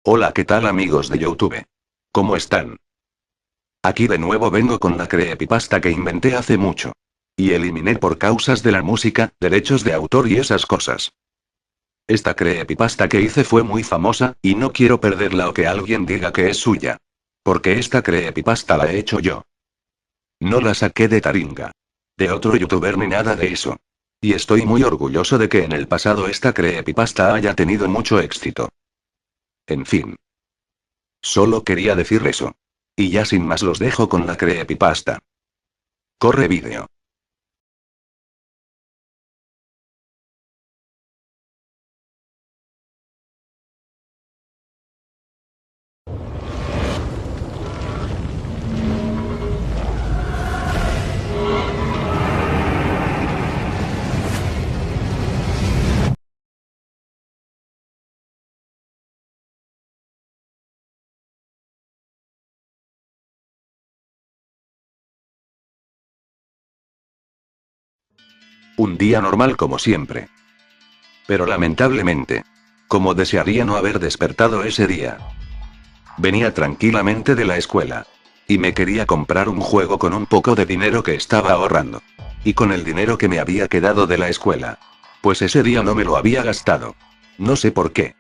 Hola, ¿qué tal amigos de YouTube? ¿Cómo están? Aquí de nuevo vengo con la creepypasta que inventé hace mucho. Y eliminé por causas de la música, derechos de autor y esas cosas. Esta creepypasta que hice fue muy famosa, y no quiero perderla o que alguien diga que es suya. Porque esta creepypasta la he hecho yo. No la saqué de Taringa. De otro youtuber ni nada de eso. Y estoy muy orgulloso de que en el pasado esta creepypasta haya tenido mucho éxito. En fin. Solo quería decir eso. Y ya sin más los dejo con la creepypasta. Corre vídeo. Un día normal como siempre. Pero lamentablemente. Como desearía no haber despertado ese día. Venía tranquilamente de la escuela. Y me quería comprar un juego con un poco de dinero que estaba ahorrando. Y con el dinero que me había quedado de la escuela. Pues ese día no me lo había gastado. No sé por qué.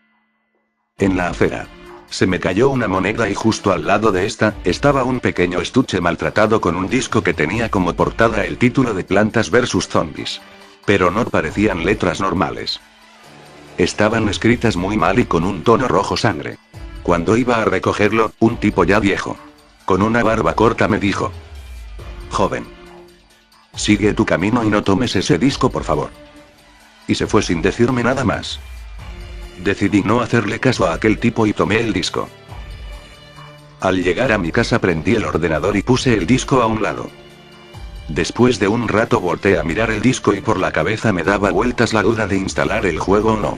En la acera. Se me cayó una moneda y justo al lado de esta, estaba un pequeño estuche maltratado con un disco que tenía como portada el título de Plantas vs Zombies. Pero no parecían letras normales. Estaban escritas muy mal y con un tono rojo sangre. Cuando iba a recogerlo, un tipo ya viejo, con una barba corta me dijo: Joven, sigue tu camino y no tomes ese disco por favor. Y se fue sin decirme nada más. Decidí no hacerle caso a aquel tipo y tomé el disco. Al llegar a mi casa prendí el ordenador y puse el disco a un lado. Después de un rato volteé a mirar el disco y por la cabeza me daba vueltas la duda de instalar el juego o no.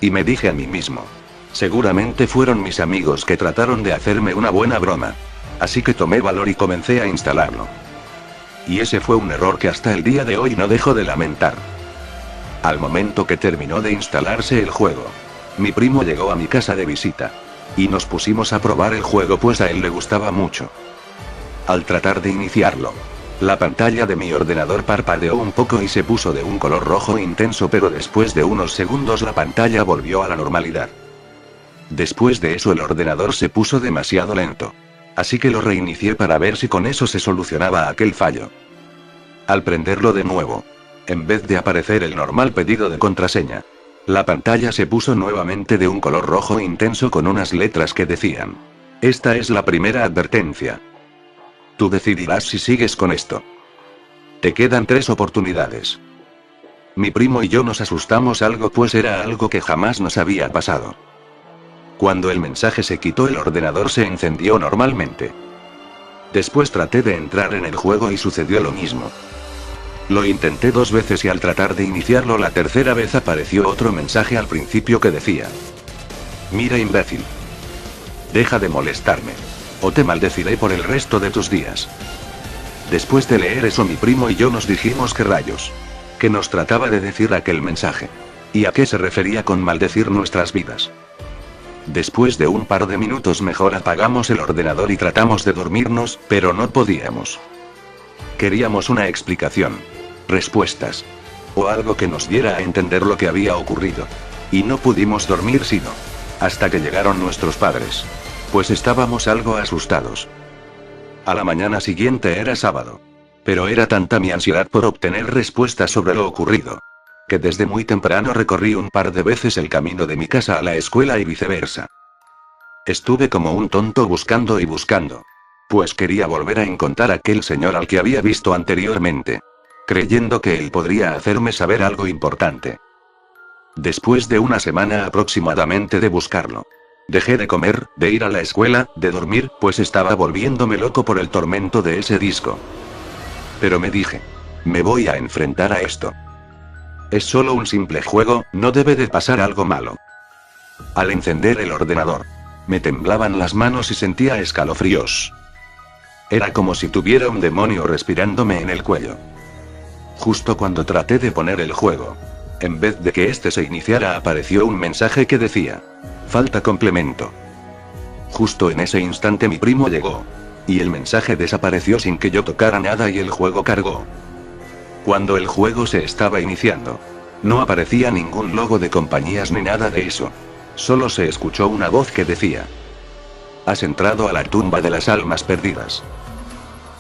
Y me dije a mí mismo: seguramente fueron mis amigos que trataron de hacerme una buena broma. Así que tomé valor y comencé a instalarlo. Y ese fue un error que hasta el día de hoy no dejo de lamentar. Al momento que terminó de instalarse el juego, mi primo llegó a mi casa de visita. Y nos pusimos a probar el juego pues a él le gustaba mucho. Al tratar de iniciarlo, la pantalla de mi ordenador parpadeó un poco y se puso de un color rojo intenso, pero después de unos segundos la pantalla volvió a la normalidad. Después de eso el ordenador se puso demasiado lento. Así que lo reinicié para ver si con eso se solucionaba aquel fallo. Al prenderlo de nuevo, en vez de aparecer el normal pedido de contraseña, la pantalla se puso nuevamente de un color rojo intenso con unas letras que decían: esta es la primera advertencia. Tú decidirás si sigues con esto. Te quedan 3 oportunidades. Mi primo y yo nos asustamos algo pues era algo que jamás nos había pasado. Cuando el mensaje se quitó el ordenador se encendió normalmente. Después traté de entrar en el juego y sucedió lo mismo. Lo intenté 2 veces y al tratar de iniciarlo la tercera vez apareció otro mensaje al principio que decía: mira imbécil. Deja de molestarme. O te maldeciré por el resto de tus días. Después de leer eso mi primo y yo nos dijimos qué rayos. ¿Qué nos trataba de decir aquel mensaje? ¿Y a qué se refería con maldecir nuestras vidas? Después de un par de minutos mejor apagamos el ordenador y tratamos de dormirnos, pero no podíamos. Queríamos una explicación. Respuestas. O algo que nos diera a entender lo que había ocurrido. Y no pudimos dormir sino hasta que llegaron nuestros padres. Pues estábamos algo asustados. A la mañana siguiente era sábado. Pero era tanta mi ansiedad por obtener respuestas sobre lo ocurrido, que desde muy temprano recorrí un par de veces el camino de mi casa a la escuela y viceversa. Estuve como un tonto buscando y buscando. Pues quería volver a encontrar a aquel señor al que había visto anteriormente. Creyendo que él podría hacerme saber algo importante. Después de una semana aproximadamente de buscarlo, dejé de comer, de ir a la escuela, de dormir, pues estaba volviéndome loco por el tormento de ese disco. Pero me dije: me voy a enfrentar a esto. Es solo un simple juego, no debe de pasar algo malo. Al encender el ordenador, me temblaban las manos y sentía escalofríos. Era como si tuviera un demonio respirándome en el cuello. Justo cuando traté de poner el juego, En vez de que este se iniciara apareció un mensaje que decía: falta complemento. Justo en ese instante mi primo llegó. Y el mensaje desapareció sin que yo tocara nada y el juego cargó. Cuando el juego se estaba iniciando, no aparecía ningún logo de compañías ni nada de eso. Solo se escuchó una voz que decía: has entrado a la tumba de las almas perdidas.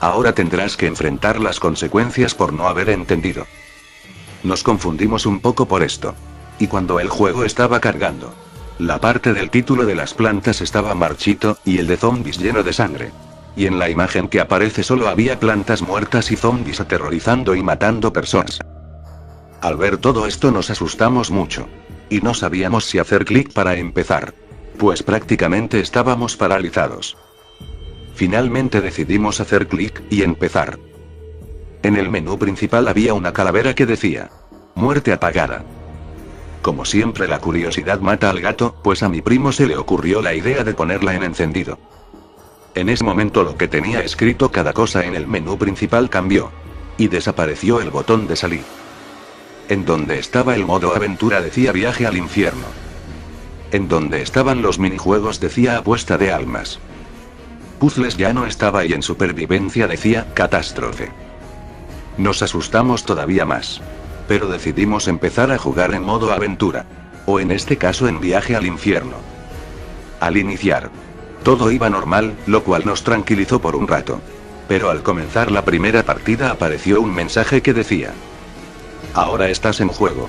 Ahora tendrás que enfrentar las consecuencias por no haber entendido. Nos confundimos un poco por esto. Y cuando el juego estaba cargando, la parte del título de las plantas estaba marchito, y el de zombies lleno de sangre. Y en la imagen que aparece solo había plantas muertas y zombies aterrorizando y matando personas. Al ver todo esto nos asustamos mucho. Y no sabíamos si hacer clic para empezar. Pues prácticamente estábamos paralizados. Finalmente decidimos hacer clic y empezar. En el menú principal había una calavera que decía: muerte apagada. Como siempre la curiosidad mata al gato, pues a mi primo se le ocurrió la idea de ponerla en encendido. En ese momento lo que tenía escrito cada cosa en el menú principal cambió. Y desapareció el botón de salir. En donde estaba el modo aventura decía viaje al infierno. En donde estaban los minijuegos decía apuesta de almas. Puzzles ya no estaba y en supervivencia decía catástrofe. Nos asustamos todavía más. Pero decidimos empezar a jugar en modo aventura. O en este caso en viaje al infierno. Al iniciar, todo iba normal, lo cual nos tranquilizó por un rato. Pero al comenzar la primera partida apareció un mensaje que decía: ahora estás en juego.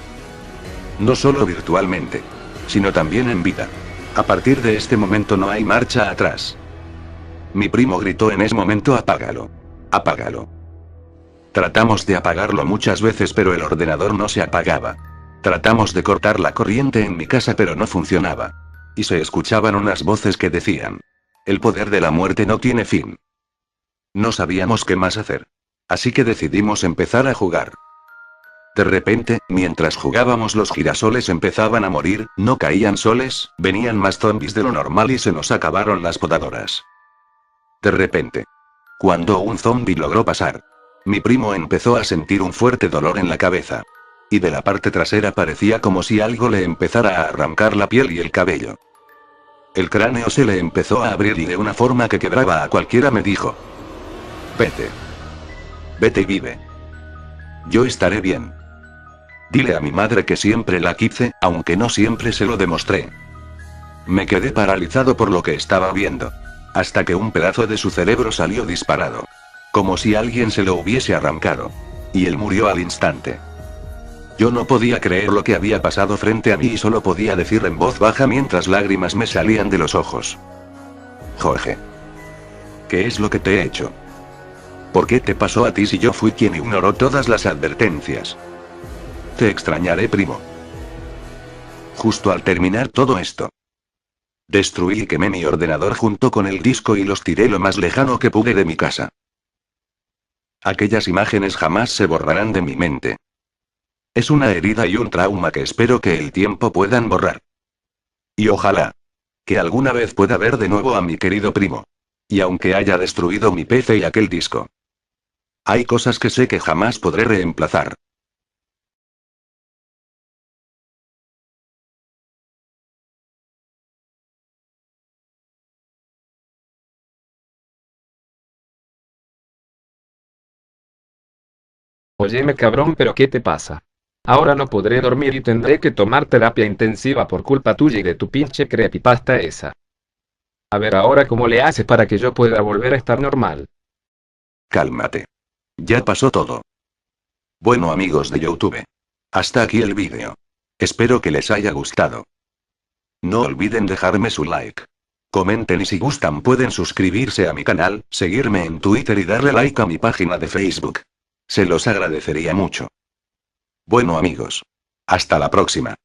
No solo virtualmente, sino también en vida. A partir de este momento no hay marcha atrás. Mi primo gritó en ese momento: apágalo. Apágalo. Tratamos de apagarlo muchas veces pero el ordenador no se apagaba. Tratamos de cortar la corriente en mi casa pero no funcionaba. Y se escuchaban unas voces que decían: el poder de la muerte no tiene fin. No sabíamos qué más hacer. Así que decidimos empezar a jugar. De repente, mientras jugábamos los girasoles empezaban a morir, no caían soles, venían más zombies de lo normal y se nos acabaron las podadoras. De repente, cuando un zombie logró pasar, mi primo empezó a sentir un fuerte dolor en la cabeza. Y de la parte trasera parecía como si algo le empezara a arrancar la piel y el cabello. El cráneo se le empezó a abrir y de una forma que quebraba a cualquiera me dijo: vete. Vete y vive. Yo estaré bien. Dile a mi madre que siempre la quise, aunque no siempre se lo demostré. Me quedé paralizado por lo que estaba viendo. Hasta que un pedazo de su cerebro salió disparado. Como si alguien se lo hubiese arrancado. Y él murió al instante. Yo no podía creer lo que había pasado frente a mí y solo podía decir en voz baja mientras lágrimas me salían de los ojos: Jorge. ¿Qué es lo que te he hecho? ¿Por qué te pasó a ti si yo fui quien ignoró todas las advertencias? Te extrañaré, primo. Justo al terminar todo esto, destruí y quemé mi ordenador junto con el disco y los tiré lo más lejano que pude de mi casa. Aquellas imágenes jamás se borrarán de mi mente. Es una herida y un trauma que espero que el tiempo puedan borrar. Y ojalá que alguna vez pueda ver de nuevo a mi querido primo. Y aunque haya destruido mi PC y aquel disco, hay cosas que sé que jamás podré reemplazar. Óyeme cabrón, pero ¿qué te pasa? Ahora no podré dormir y tendré que tomar terapia intensiva por culpa tuya y de tu pinche creepypasta esa. A ver ahora cómo le haces para que yo pueda volver a estar normal. Cálmate. Ya pasó todo. Bueno, amigos de YouTube, hasta aquí el vídeo. Espero que les haya gustado. No olviden dejarme su like. Comenten y si gustan pueden suscribirse a mi canal, seguirme en Twitter y darle like a mi página de Facebook. Se los agradecería mucho. Bueno amigos. Hasta la próxima.